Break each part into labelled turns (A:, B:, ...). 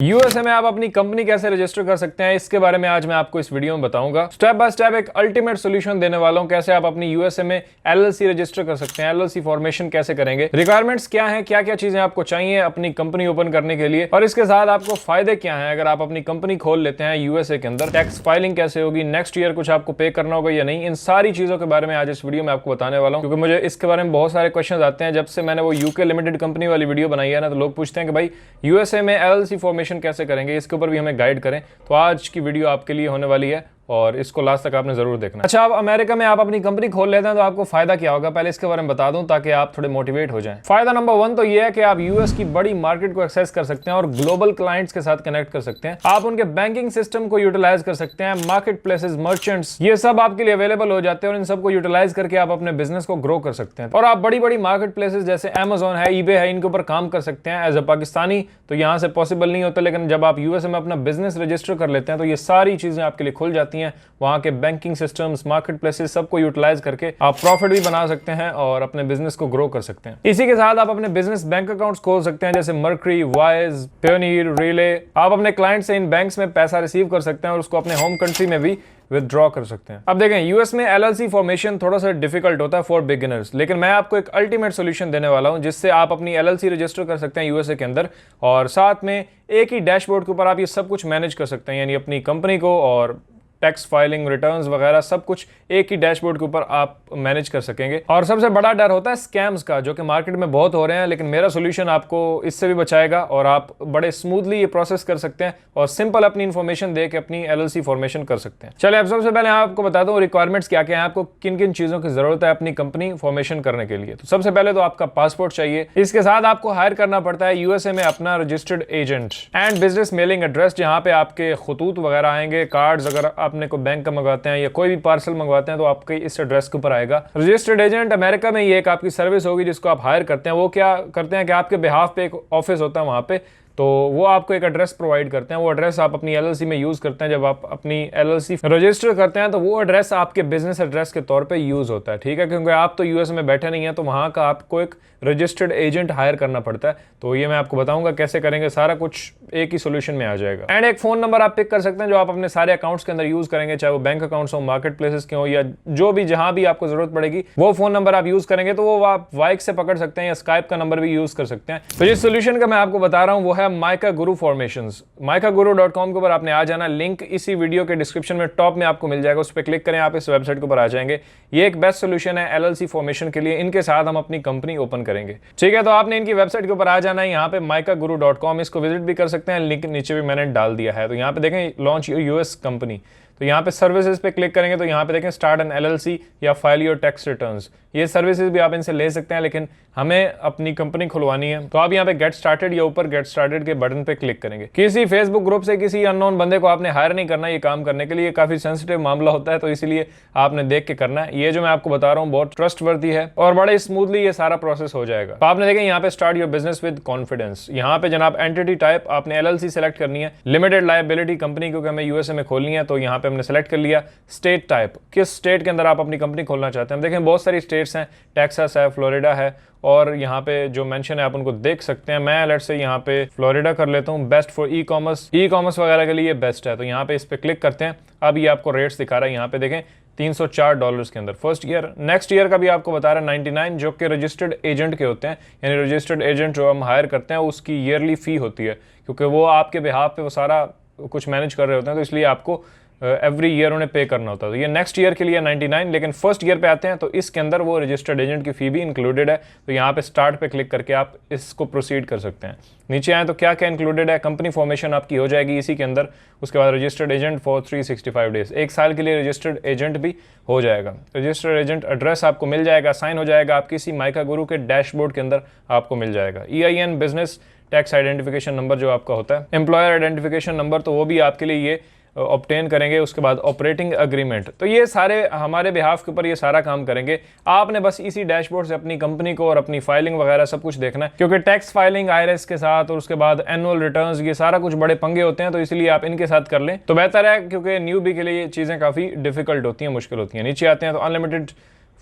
A: USA में आप अपनी कंपनी कैसे रजिस्टर कर सकते हैं, इसके बारे में आज मैं आपको इस वीडियो में बताऊंगा। स्टेप बाय स्टेप एक अल्टीमेट सॉल्यूशन देने वाला हूं, कैसे आप अपनी यूएसए में एलएलसी रजिस्टर कर सकते हैं, एलएलसी फॉर्मेशन कैसे करेंगे, रिक्वायरमेंट्स क्या हैं, क्या क्या चीजें आपको चाहिए अपनी कंपनी ओपन करने के लिए, और इसके साथ आपको फायदे क्या हैं अगर आप अपनी कंपनी खोल लेते हैं यूएसए के अंदर। टैक्स फाइलिंग कैसे होगी, नेक्स्ट ईयर कुछ आपको पे करना होगा या नहीं, इन सारी चीजों के बारे में आज इस वीडियो में आपको बताने वाला हूं, क्योंकि मुझे इसके बारे में बहुत सारे क्वेश्चन आते हैं। जब से मैंने वो यूके लिमिटेड कंपनी वाली वीडियो बनाई है ना, तो लोग पूछते हैं कि भाई यूएसए में एलएलसी फॉर्मेशन कैसे करेंगे, इसके ऊपर भी हमें गाइड करें। तो आज की वीडियो आपके लिए होने वाली है और इसको लास्ट तक आपने जरूर देखना। अच्छा, आप अमेरिका में आप अपनी कंपनी खोल लेते हैं तो आपको फायदा क्या होगा, पहले इसके बारे में बता दूं ताकि आप थोड़े मोटिवेट हो जाएं। फायदा नंबर 1 तो ये है कि आप यूएस की बड़ी मार्केट को एक्सेस कर सकते हैं और ग्लोबल क्लाइंट्स के साथ कनेक्ट कर सकते हैं। आप उनके बैंकिंग सिस्टम को यूटिलाइज कर सकते हैं, मार्केट प्लेसेस, मर्चेंट्स, ये सब आपके लिए अवेलेबल हो जाते हैं और इन सबको यूटिलाइज करके आप अपने बिजनेस को ग्रो कर सकते हैं। और आप बड़ी बड़ी मार्केट प्लेसेस जैसे Amazon है, eBay है, इनके ऊपर काम कर सकते हैं। एज अ पाकिस्तानी तो यहाँ से पॉसिबल नहीं होता, लेकिन जब आप यूएसए में अपना बिजनेस रजिस्टर कर लेते हैं तो ये सारी चीजें आपके लिए खुल जाती हैं। वहां के बैंकिंग सिस्टम्स, मार्केट प्लेसेस, सबको यूटिलाइज करके आप प्रॉफिट भी बना सकते हैं और अपने बिजनेस को ग्रो कर सकते हैं। इसी के साथ आप अपने बिजनेस बैंक अकाउंट्स खोल सकते हैं, जैसे मर्करी, वाइज, पेयोनियर, रिले। आप अपने क्लाइंट से इन बैंक्स में पैसा रिसीव कर सकते हैं और उसको अपने होम कंट्री में भी विदड्रॉ कर सकते हैं। अब देखें, यूएस में एलएलसी फॉर्मेशन थोड़ा सा डिफिकल्ट होता है फॉर बिगिनर्स, लेकिन मैं आपको एक अल्टीमेट सॉल्यूशन देने वाला हूं जिससे आप अपनी एलएलसी रजिस्टर कर सकते हैं यूएसए के अंदर, और साथ में एक ही डैशबोर्ड के ऊपर आप ये सब कुछ मैनेज कर सकते हैं, यानी अपनी कंपनी को और टैक्स फाइलिंग, रिटर्न्स वगैरह सब कुछ एक ही डैशबोर्ड के ऊपर आप मैनेज कर सकेंगे। और सबसे बड़ा डर होता है स्कैम्स का, जो कि मार्केट में बहुत हो रहे हैं, लेकिन मेरा सॉल्यूशन आपको इससे भी बचाएगा और आप बड़े स्मूथली ये प्रोसेस कर सकते हैं और सिंपल अपनी इंफॉर्मेशन दे के अपनी एलएलसी फॉर्मेशन कर सकते हैं। चलिए, अब सबसे पहले आपको बता दूं रिक्वायरमेंट्स क्या क्या है, आपको किन किन चीजों की जरूरत है अपनी कंपनी फॉर्मेशन करने के लिए। तो सबसे पहले तो आपका पासपोर्ट चाहिए। इसके साथ आपको हायर करना पड़ता है यूएसए में अपना registered agent and business mailing address, जहां पे आपके खतूत वगैरह आएंगे, कार्ड्स अगर आपने को बैंक का मंगवाते हैं या कोई भी पार्सल मंगवाते हैं तो आपके इस एड्रेस के ऊपर आएगा। रजिस्टर्ड एजेंट अमेरिका में ये एक आपकी सर्विस होगी जिसको आप हायर करते हैं। वो क्या करते हैं कि आपके बिहाफ पे एक ऑफिस होता है वहां पे, तो वो आपको एक एड्रेस प्रोवाइड करते हैं। वो एड्रेस आप अपनी एलएलसी में यूज करते हैं। जब आप अपनी एलएलसी रजिस्टर करते हैं तो वो एड्रेस आपके बिजनेस एड्रेस के तौर पे यूज होता है, ठीक है, क्योंकि आप तो यूएस में बैठे नहीं है, तो वहां का आपको एक रजिस्टर्ड एजेंट हायर करना पड़ता है। तो ये मैं आपको बताऊंगा कैसे करेंगे, सारा कुछ एक ही सोल्यूशन में आ जाएगा। एंड एक फोन नंबर आप पिक कर सकते हैं जो आप अपने सारे अकाउंट्स के अंदर यूज करेंगे, चाहे वो बैंक अकाउंट्स हो, मार्केट प्लेसेस के हो, या जो भी जहां भी आपको जरूरत पड़ेगी वो फोन नंबर आप यूज करेंगे। तो वो आप वाइक से पकड़ सकते हैं या स्काइप का नंबर भी यूज कर सकते हैं। तो जिस सोल्यूशन का मैं आपको बता रहा हूं वो है माइका गुरु फॉर्मेशंस। माइकागुरु.com के ऊपर आपने आ जाना, लिंक इसी वीडियो के डिस्क्रिप्शन में टॉप में आपको मिल जाएगा, उस पर क्लिक करें, आप इस वेबसाइट के ऊपर आ जाएंगे। ये एक बेस्ट सोल्यूशन है एलएलसी फॉर्मेशन के लिए। इनके साथ हम अपनी कंपनी ओपन करेंगे, ठीक है। तो आपने इनकी वेबसाइट के ऊपर आ जाना है, यहाँ पे माइकागुरु.com, इसको विजिट भी कर सकते हैं, लिंक नीचे भी मैंने डाल दिया है। तो यहाँ पे देखें लॉन्च योर यूएस कंपनी, तो यहाँ पे सर्विसेज पे क्लिक करेंगे तो यहाँ पे देखें स्टार्ट एन एलएलसी या फाइल योर टैक्स रिटर्न्स। ये सर्विसेज भी आप इनसे ले सकते हैं, लेकिन हमें अपनी कंपनी खुलवानी है तो आप यहाँ पे गेट स्टार्टेड या ऊपर गेट स्टार्टेड के बटन पे क्लिक करेंगे। किसी फेसबुक ग्रुप से किसी अननोन बंदे को आपने हायर नहीं करना ये काम करने के लिए, काफी सेंसिटिव मामला होता है, तो इसीलिए आपने देख के करना है। ये जो मैं आपको बता रहा हूँ बहुत ट्रस्टवर्दी है और बड़े स्मूथली ये सारा प्रोसेस हो जाएगा। तो आपने देखें यहाँ पे start your business with confidence, यहाँ पे जनाब एंटिटी टाइप आपने एलएलसी सेलेक्ट करनी है, लिमिटेड लायबिलिटी कंपनी, क्योंकि हमें यूएसए में खोलनी है, तो यहाँ पे हमने सेलेक्ट कर लिया। स्टेट टाइप, किस स्टेट के अंदर आप अपनी कंपनी खोलना चाहते हैं। देखें बहुत सारी स्टेट्स हैं, टेक्सास है, फ्लोरिडा है, और यहाँ पे जो मेंशन है आप उनको देख सकते हैं। मैं लेट्स से यहाँ पे फ्लोरिडा कर लेता हूँ। बेस्ट फॉर ई कॉमर्स वगैरह के लिए बेस्ट है, तो यहाँ पे इस पे क्लिक करते हैं। अब ये आपको रेट्स दिखा रहा है, यहाँ पे देखें $304 के अंदर फर्स्ट ईयर। नेक्स्ट ईयर का भी आपको बता रहा है 99, जो कि रजिस्टर्ड एजेंट के होते हैं, यानी रजिस्टर्ड एजेंट जो हम हायर करते हैं उसकी ईयरली फी होती है, क्योंकि वो आपके बिहाफ पे वो सारा कुछ मैनेज कर रहे होते हैं, तो इसलिए आपको एवरी ईयर उन्हें पे करना होता है। तो ये नेक्स्ट ईयर के लिए 99, लेकिन फर्स्ट ईयर पे आते हैं तो इसके अंदर वो रजिस्टर्ड एजेंट की फी भी इंक्लूडेड है। तो यहाँ पे स्टार्ट पे क्लिक करके आप इसको प्रोसीड कर सकते हैं। नीचे आए तो क्या क्या इंक्लूडेड है, कंपनी फॉर्मेशन आपकी हो जाएगी इसी के अंदर। उसके बाद रजिस्टर्ड एजेंट फॉर 365 डेज, एक साल के लिए रजिस्टर्ड एजेंट भी हो जाएगा। रजिस्टर्ड एजेंट एड्रेस आपको मिल जाएगा, साइन हो जाएगा आपकी इसी माइका गुरु के डैशबोर्ड के अंदर आपको मिल जाएगा। EIN business tax identification number जो आपका होता है, एम्प्लॉयर आइडेंटिफिकेशन नंबर, तो वो भी आपके लिए ये ऑब्टेन करेंगे। उसके बाद ऑपरेटिंग एग्रीमेंट, तो ये सारे हमारे बिहाफ के ऊपर ये सारा काम करेंगे। आपने बस इसी डैशबोर्ड से अपनी कंपनी को और अपनी फाइलिंग वगैरह सब कुछ देखना है, क्योंकि टैक्स फाइलिंग आईआरएस के साथ और उसके बाद एनुअल रिटर्न्स, ये सारा कुछ बड़े पंगे होते हैं, तो इसलिए आप इनके साथ कर लें तो बेहतर है, क्योंकि न्यूबी के लिए ये चीज़ें काफ़ी डिफिकल्ट होती हैं, मुश्किल होती हैं। नीचे आते हैं तो unlimited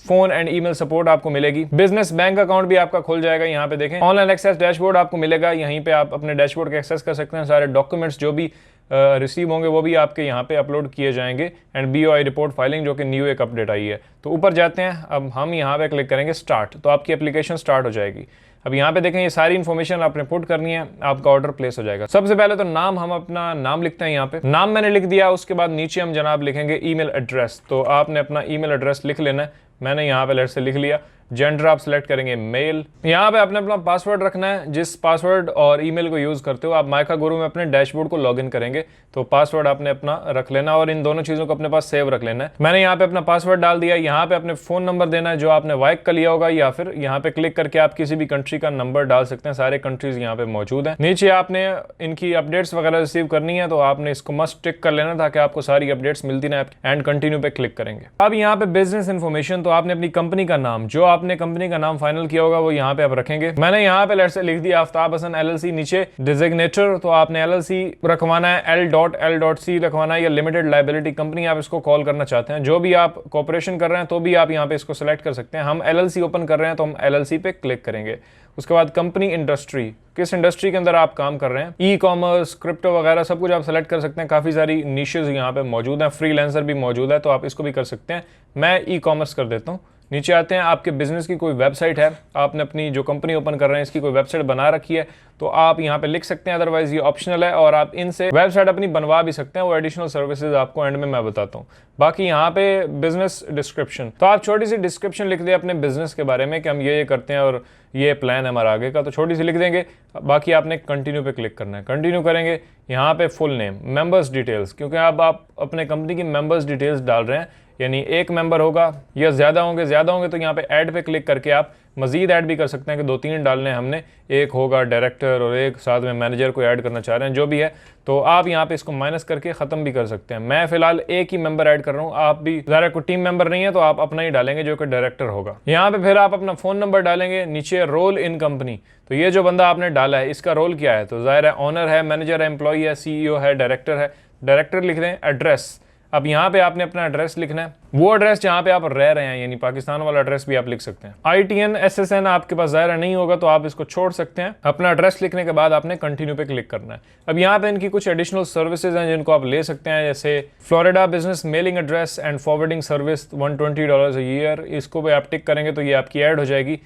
A: phone and email support आपको मिलेगी। बिजनेस बैंक अकाउंट भी आपका खुल जाएगा। यहाँ पे देखें ऑनलाइन एक्सेस डैशबोर्ड आपको मिलेगा, यहीं पे आप अपने डैशबोर्ड का एक्सेस कर सकते हैं। सारे डॉक्यूमेंट्स जो भी रिसीव होंगे वो भी आपके यहाँ पे अपलोड किए जाएंगे। एंड BOI रिपोर्ट फाइलिंग जो कि न्यू एक अपडेट आई है। तो ऊपर जाते हैं, अब हम यहाँ पे क्लिक करेंगे स्टार्ट, तो आपकी एप्लीकेशन स्टार्ट हो जाएगी। अब यहाँ पे देखें ये सारी इन्फॉर्मेशन आपने पुट करनी है, आपका ऑर्डर प्लेस हो जाएगा। सबसे पहले तो नाम, हम अपना नाम लिखते हैं। यहाँ पे नाम मैंने लिख दिया, उसके बाद नीचे हम जनाब लिखेंगे ईमेल एड्रेस। तो आपने अपना ईमेल एड्रेस लिख लेना है, मैंने यहाँ पे लेट से लिख लिया। जेंडर आप सिलेक्ट करेंगे मेल। यहाँ पे आपने अपना पासवर्ड रखना है, जिस पासवर्ड और ईमेल को यूज करते हो आप माइका गुरु में अपने डैशबोर्ड को लॉगिन करेंगे, तो पासवर्ड आपने अपना रख लेना और इन दोनों चीजों को अपने पास सेव रख लेना है। मैंने यहाँ पे अपना पासवर्ड डाल दिया। यहाँ पे अपने फोन नंबर देना है जो आपने वाइक का लिया होगा, या फिर यहाँ पे क्लिक करके आप किसी भी कंट्री का नंबर डाल सकते हैं। सारे कंट्रीज यहाँ पे मौजूद है। नीचे आपने इनकी अपडेट्स वगैरह रिसीव करनी है, तो आपने इसको मस्ट टिक कर लेना ताकि आपको सारी अपडेट्स मिलती ना। एंड कंटिन्यू पे क्लिक करेंगे। अब यहाँ पे बिजनेस इन्फॉर्मेशन, तो आपने अपनी कंपनी का नाम, जो आपने कंपनी का नाम फाइनल किया होगा वो यहाँ पे आप रखेंगे। मैंने यहाँ पे लेट से लिख दिया आफ्ताब हसन LLC। नीचे डिजिग्नेटर, तो आपने LLC रखवाना है, L.L.C रखवाना है, या लिमिटेड लाइबिलिटी कंपनी आप इसको कॉल करना चाहते हैं। जो भी आप कॉर्पोरेशन कर रहे हैं तो भी आप यहाँ पे इसको सेलेक्ट कर सकते हैं। हम LLC ओपन कर रहे हैं तो हम LLC पे क्लिक करेंगे। उसके बाद कंपनी इंडस्ट्री, किस इंडस्ट्री के अंदर आप काम कर रहे हैं, ई-कॉमर्स, क्रिप्टो वगैरह सब कुछ आप सेलेक्ट कर सकते हैं। काफी सारी निशेस यहाँ पे मौजूद हैं, फ्रीलांसर भी मौजूद है, तो आप इसको भी कर सकते हैं। मैं ई-कॉमर्स कर देता हूँ। नीचे आते हैं, आपके बिजनेस की कोई वेबसाइट है, आपने अपनी जो कंपनी ओपन कर रहे हैं इसकी कोई वेबसाइट बना रखी है, तो आप यहाँ पे लिख सकते हैं, अदरवाइज ये ऑप्शनल है और आप इनसे वेबसाइट अपनी बनवा भी सकते हैं। वो एडिशनल सर्विसेज आपको एंड में मैं बताता हूँ। बाकी यहाँ पे बिजनेस डिस्क्रिप्शन, तो आप छोटी सी डिस्क्रिप्शन लिख दें अपने बिजनेस के बारे में कि हम ये करते हैं और ये प्लान है हमारा आगे का, तो छोटी सी लिख देंगे। बाकी आपने कंटिन्यू पे क्लिक करना है। कंटिन्यू करेंगे, यहाँ पे फुल नेम, मेंबर्स डिटेल्स, क्योंकि अब आप अपने कंपनी की मेंबर्स डिटेल्स डाल रहे हैं, यानी एक मेंबर होगा या ज़्यादा होंगे तो यहाँ पे ऐड पे क्लिक करके आप मजीद ऐड भी कर सकते हैं कि 2-3 डालने हैं हमने, एक होगा डायरेक्टर और एक साथ में मैनेजर को ऐड करना चाह रहे हैं, जो भी है, तो आप यहाँ पे इसको माइनस करके ख़त्म भी कर सकते हैं। मैं फिलहाल एक ही मेंबर ऐड कर रहा हूँ, आप भी ज़रा कोई टीम मेंबर नहीं है तो आप अपना ही डालेंगे जो कि डायरेक्टर होगा। यहाँ पे फिर आप अपना फ़ोन नंबर डालेंगे। नीचे रोल इन कंपनी, तो ये जो बंदा आपने डाला है इसका रोल क्या है, तो ज़ाहिर है ऑनर है, मैनेजर है, एम्प्लॉई है, CEO है, डायरेक्टर है। डायरेक्टर लिख दें। एड्रेस, अब यहाँ पे आपने अपना एड्रेस लिखना है, वो एड्रेस जहाँ पे आप रह रहे हैं, यानी पाकिस्तान वाला एड्रेस भी आप लिख सकते हैं। ITN SSN आपके पास ज़ाहिर नहीं होगा तो आप इसको छोड़ सकते हैं। अपना एड्रेस लिखने के बाद आपने कंटिन्यू पे क्लिक करना है। अब यहाँ पे इनकी कुछ एडिशनल सर्विसेज हैं जिनको आप ले सकते हैं, जैसे Florida business mailing address and forwarding service $120 year, इसको भी आप टिक करेंगे तो ये आपकी ऐड हो जाएगी।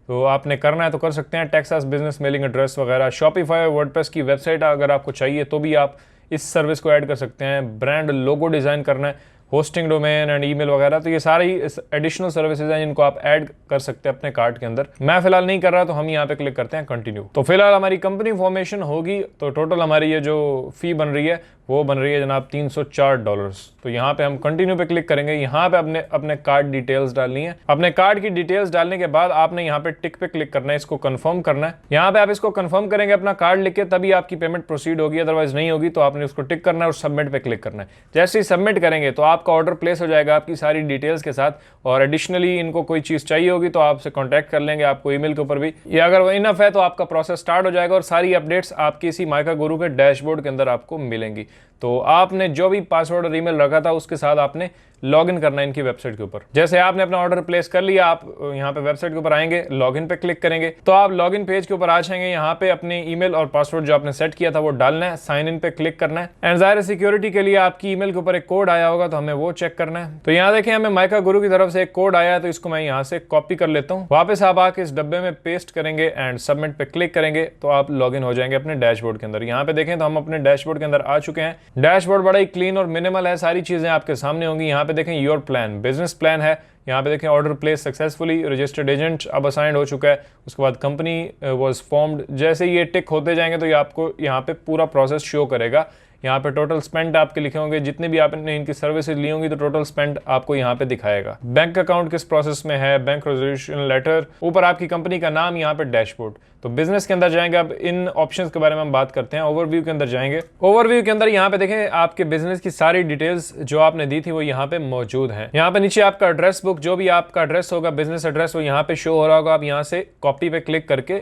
A: तो आपने करना है तो कर सकते हैं। टेक्सास बिजनेस मेलिंग एड्रेस वगैरह, शॉपिफाई और वर्डप्रेस की वेबसाइट अगर आपको चाहिए तो भी आप इस सर्विस को ऐड कर सकते हैं। ब्रांड लोगो डिज़ाइन करना है, होस्टिंग डोमेन एंड ईमेल वगैरह, तो ये सारी एडिशनल सर्विसेज हैं जिनको आप ऐड कर सकते हैं अपने कार्ट के अंदर। मैं फिलहाल नहीं कर रहा तो हम यहाँ पे क्लिक करते हैं कंटिन्यू। तो फिलहाल हमारी कंपनी फॉर्मेशन होगी, तो टोटल हमारी ये जो फी बन रही है वो बन रही है जनाब $304। तो यहाँ पे हम कंटिन्यू पे क्लिक करेंगे। यहाँ पे अपने कार्ड डिटेल्स डालनी है। अपने कार्ड की डिटेल्स डालने के बाद आपने यहाँ पे टिक पे क्लिक करना है, इसको कंफर्म करना है। यहाँ पे आप इसको कंफर्म करेंगे अपना कार्ड लिख के, तभी आपकी पेमेंट प्रोसीड होगी, अदरवाइज नहीं होगी। तो आपने उसको टिक करना है और सबमिट पे क्लिक करना है। जैसे ही सबमिट करेंगे तो आपका ऑर्डर प्लेस हो जाएगा आपकी सारी डिटेल्स के साथ। और एडिशनली इनको कोई चीज़ चाहिए होगी तो आपसे कॉन्टैक्ट कर लेंगे, आपको ईमेल के ऊपर भी, या अगर वो इनफ है तो आपका प्रोसेस स्टार्ट हो जाएगा और सारी अपडेट्स आपकी इसी माइका गुरु के डैशबोर्ड के अंदर आपको मिलेंगी। तो आपने जो भी पासवर्ड और ईमेल रखा था उसके साथ आपने लॉगिन करना है इनकी वेबसाइट के ऊपर। जैसे आपने अपना ऑर्डर प्लेस कर लिया, आप यहाँ पे वेबसाइट के ऊपर आएंगे, लॉगिन पे क्लिक करेंगे तो आप लॉगिन पेज के ऊपर आ जाएंगे। यहाँ पे अपने ईमेल और पासवर्ड जो आपने सेट किया था वो डालना है, साइन इन पे क्लिक करना है। एंड ज़ाहिर सिक्योरिटी के लिए आपकी ईमेल के ऊपर एक कोड आया होगा तो हमें वो चेक करना है। तो यहाँ देखें हमें माइका गुरु की तरफ से एक कोड आया है, तो इसको मैं यहाँ से कॉपी कर लेता हूँ। वापस आप आके इस डब्बे में पेस्ट करेंगे एंड सबमिट पे क्लिक करेंगे तो आप लॉगिन हो जाएंगे अपने डैशबोर्ड के अंदर। यहाँ पे देखें तो हम अपने डैशबोर्ड के अंदर आ चुके हैं। डैशबोर्ड बड़ा ही क्लीन और मिनिमल है, सारी चीजें आपके सामने होंगी। यहाँ पे देखें योर प्लान, बिजनेस प्लान है। यहाँ पे देखें order place successfully, registered agent अब असाइंड हो चुका है। उसके बाद कंपनी वाज फॉर्म्ड। जैसे ये टिक होते जाएंगे तो ये आपको यहाँ पे पूरा प्रोसेस शो करेगा। यहाँ पे टोटल स्पेंड आपके लिखे होंगे, जितने भी आपने इनकी सर्विसेज ली होंगी तो टोटल स्पेंड आपको यहाँ पे दिखाएगा। बैंक अकाउंट किस प्रोसेस में है, बैंक रेजोल्यूशन लेटर, ऊपर आपकी कंपनी का नाम, यहाँ पे डैशबोर्ड। तो बिजनेस के अंदर जाएंगे, अब इन ऑप्शंस के बारे में हम बात करते हैं। ओवरव्यू के अंदर जाएंगे। ओवरव्यू के अंदर यहाँ पे देखें आपके बिजनेस की सारी डिटेल्स जो आपने दी थी वो यहाँ पे मौजूद हैं। यहाँ पे नीचे आपका एड्रेस बुक, जो भी आपका एड्रेस होगा, बिजनेस एड्रेस, वो यहाँ पे शो हो रहा होगा। आप यहाँ से कॉपी पे क्लिक करके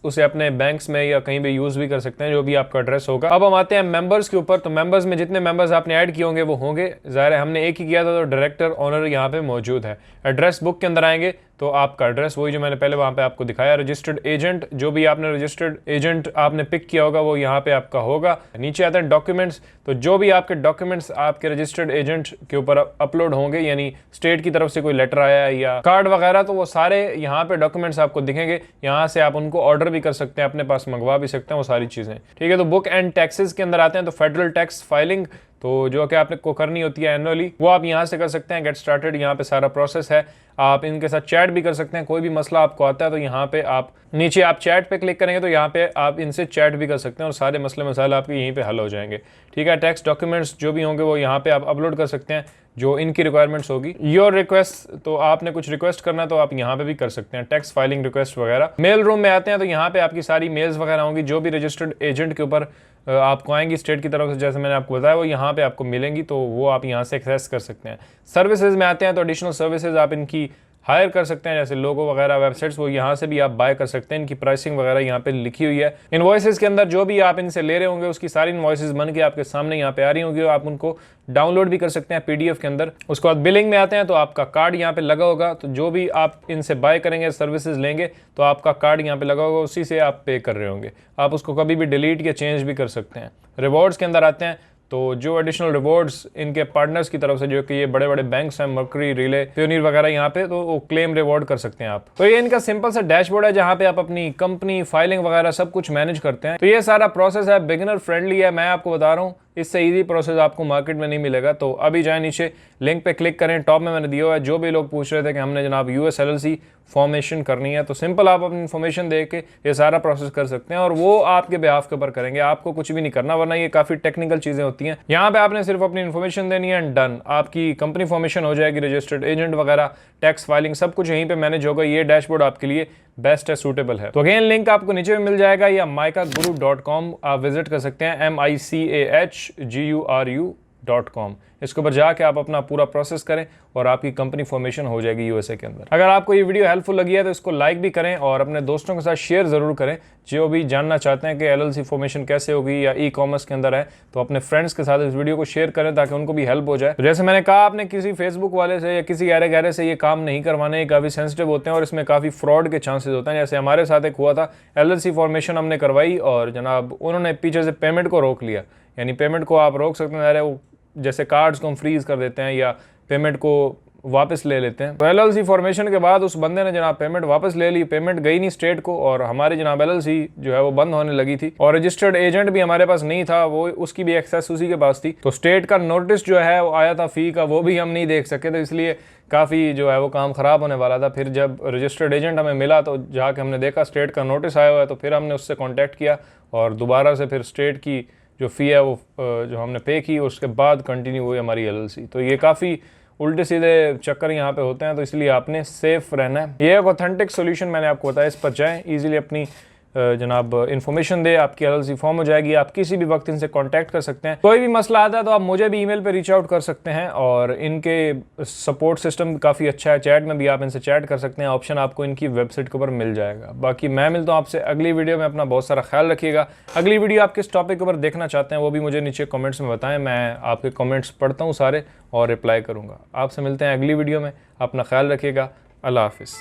A: उसे अपने बैंक्स में या कहीं भी यूज भी कर सकते हैं, जो भी आपका एड्रेस होगा। अब हम आते हैं मेंबर्स के ऊपर। तो मेंबर्स में जितने मेंबर्स आपने ऐड किए होंगे वो होंगे, ज़ाहिर है हमने एक ही किया था तो डायरेक्टर ऑनर यहाँ पे मौजूद है। एड्रेस बुक के अंदर आएंगे तो आपका एड्रेस वही जो मैंने पहले वहाँ पे आपको दिखाया। रजिस्टर्ड एजेंट, जो भी आपने रजिस्टर्ड एजेंट आपने पिक किया होगा वो यहाँ पे आपका होगा। नीचे आते हैं डॉक्यूमेंट्स, तो जो भी आपके डॉक्यूमेंट्स आपके रजिस्टर्ड एजेंट के ऊपर अपलोड होंगे, यानी स्टेट की तरफ से कोई लेटर आया है या कार्ड वगैरह, तो वो सारे यहाँ पे डॉक्यूमेंट्स आपको दिखेंगे। यहाँ से आप उनको ऑर्डर भी कर सकते हैं, अपने पास मंगवा भी सकते हैं वो सारी चीज़ें, ठीक है। तो बुक एंड टैक्सेस के अंदर आते हैं, तो फेडरल टैक्स फाइलिंग तो जो कि आपने को करनी होती है एनुअली, वो आप यहाँ से कर सकते हैं। गेट स्टार्टेड, यहाँ पे सारा प्रोसेस है। आप इनके साथ चैट भी कर सकते हैं, कोई भी मसला आपको आता है तो यहाँ पे आप नीचे आप चैट पे क्लिक करेंगे तो यहाँ पे आप इनसे चैट भी कर सकते हैं और सारे मसले मसाइल आपके यहीं पे हल हो जाएंगे, ठीक है। टैक्स डॉक्यूमेंट्स जो भी होंगे वो यहाँ पे आप अपलोड कर सकते हैं जो इनकी रिक्वायरमेंट्स होगी। योर रिक्वेस्ट, तो आपने कुछ रिक्वेस्ट करना है तो आप यहाँ पे भी कर सकते हैं, टैक्स फाइलिंग रिक्वेस्ट वगैरह। मेल रूम में आते हैं तो यहाँ पे आपकी सारी मेल्स वगैरह होंगी जो भी रजिस्टर्ड एजेंट के ऊपर आपको आएंगी स्टेट की तरफ से, जैसे मैंने आपको बताया वो यहाँ पे आपको मिलेंगी, तो वो आप यहाँ से एक्सेस कर सकते हैं। सर्विसेज में आते हैं तो एडिशनल सर्विसेज आप इनकी हायर कर सकते हैं, जैसे लोगो वगैरह वेबसाइट्स, वो यहाँ से भी आप बाय कर सकते हैं। इनकी प्राइसिंग वगैरह यहाँ पे लिखी हुई है। इनवॉइसेस के अंदर जो भी आप इनसे ले रहे होंगे उसकी सारी इनवॉइसेस बन के आपके सामने यहाँ पे आ रही होंगी, आप उनको डाउनलोड भी कर सकते हैं पीडीएफ के अंदर। उसके बाद बिलिंग में आते हैं तो आपका कार्ड यहाँ पे लगा होगा, तो जो भी आप इनसे बाय करेंगे सर्विसेज लेंगे तो आपका कार्ड यहाँ पे लगा होगा, उसी से आप पे कर रहे होंगे। आप उसको कभी भी डिलीट या चेंज भी कर सकते हैं। रिवॉर्ड्स के अंदर आते हैं तो जो एडिशनल रिवॉर्ड्स इनके पार्टनर्स की तरफ से, जो कि ये बड़े बड़े बैंक्स हैं, मर्करी, रिले, प्योनियर वगैरह, यहाँ पे तो वो क्लेम रिवॉर्ड कर सकते हैं आप। तो ये इनका सिंपल सा डैशबोर्ड है जहाँ पे आप अपनी कंपनी फाइलिंग वगैरह सब कुछ मैनेज करते हैं। तो ये सारा प्रोसेस है, बिगिनर फ्रेंडली है, मैं आपको बता रहा हूँ, इससे इजी प्रोसेस आपको मार्केट में नहीं मिलेगा। तो अभी जाए नीचे लिंक पे क्लिक करें, टॉप में मैंने दिया हुआ है। जो भी लोग पूछ रहे थे कि हमने जनाब यूएस एलएलसी फॉर्मेशन करनी है, तो सिंपल आप अपनी इन्फॉर्मेशन दे के ये सारा प्रोसेस कर सकते हैं और वो आपके बिहाफ के ऊपर करेंगे, आपको कुछ भी नहीं करना, वरना ये काफ़ी टेक्निकल चीज़ें होती हैं। यहाँ पे आपने सिर्फ अपनी इन्फॉर्मेशन देनी है एंड डन, आपकी कंपनी फॉर्मेशन हो जाएगी, रजिस्टर्ड एजेंट वगैरह, टैक्स फाइलिंग सब कुछ यहीं पे मैनेज होगा। ये डैशबोर्ड आपके लिए बेस्ट है, सूटेबल है। तो अगेन लिंक आपको नीचे में मिल जाएगा, या micaguru.com आप विजिट कर सकते हैं, MICAHGURU.com। इसके ऊपर जाके आप अपना पूरा प्रोसेस करें और आपकी कंपनी फॉर्मेशन हो जाएगी यूएसए के अंदर। अगर आपको ये वीडियो हेल्पफुल लगी है तो इसको लाइक भी करें और अपने दोस्तों के साथ शेयर ज़रूर करें, जो भी जानना चाहते हैं कि एलएलसी फॉर्मेशन कैसे होगी या ई कॉमर्स के अंदर है, तो अपने फ्रेंड्स के साथ इस वीडियो को शेयर करें ताकि उनको भी हेल्प हो जाए। तो जैसे मैंने कहा, आपने किसी फेसबुक वाले से या किसी गहरे गहरे से ये काम नहीं करवाने, काफ़ी सेंसिटिव होते हैं और इसमें काफ़ी फ्रॉड के चांसेस होते हैं। जैसे हमारे साथ एक हुआ था, एलएलसी फॉर्मेशन हमने करवाई और जनाब उन्होंने पीछे से पेमेंट को रोक लिया। यानी पेमेंट को आप रोक सकते हैं, वो जैसे कार्ड्स को हम फ्रीज कर देते हैं या पेमेंट को वापस ले लेते हैं। तो एलएलसी फॉर्मेशन के बाद उस बंदे ने जनाब पेमेंट वापस ले ली, पेमेंट गई नहीं स्टेट को और हमारी जनाब एलएलसी जो है वो बंद होने लगी थी और रजिस्टर्ड एजेंट भी हमारे पास नहीं था, वो उसकी भी एक्सेस उसी के पास थी। तो स्टेट का नोटिस जो है वो आया था फी का, वो भी हम नहीं देख सके, तो इसलिए काफ़ी जो है वो काम ख़राब होने वाला था। फिर जब रजिस्टर्ड एजेंट हमें मिला तो जाके हमने देखा स्टेट का नोटिस आया हुआ है, तो फिर हमने उससे कॉन्टैक्ट किया और दोबारा से फिर स्टेट की जो फ़ी है वो जो हमने पे की, उसके बाद कंटिन्यू हुई हमारी एलएलसी। तो ये काफ़ी उल्टे सीधे चक्कर यहाँ पे होते हैं, तो इसलिए आपने सेफ रहना है। ये एक ऑथेंटिक सोल्यूशन मैंने आपको बताया, इस पर जाएँ, ईजिली अपनी जनाब इन्फॉर्मेशन दे, आपकी एलएलसी फॉर्म हो जाएगी। आप किसी भी वक्त इनसे कांटेक्ट कर सकते हैं, कोई भी मसला आता है तो आप मुझे भी ईमेल पे रीच आउट कर सकते हैं और इनके सपोर्ट सिस्टम काफ़ी अच्छा है, चैट में भी आप इनसे चैट कर सकते हैं, ऑप्शन आपको इनकी वेबसाइट के ऊपर मिल जाएगा। बाकी मैं मिलता हूँ आपसे अगली वीडियो में, अपना बहुत सारा ख्याल रखिएगा। अगली वीडियो आप किस टॉपिक के ऊपर देखना चाहते हैं वो भी मुझे नीचे कॉमेंट्स में बताएँ, मैं आपके कॉमेंट्स पढ़ता हूँ सारे और रिप्लाई करूँगा। आपसे मिलते हैं अगली वीडियो में, अपना ख्याल रखिएगा, अल्लाह हाफिज़।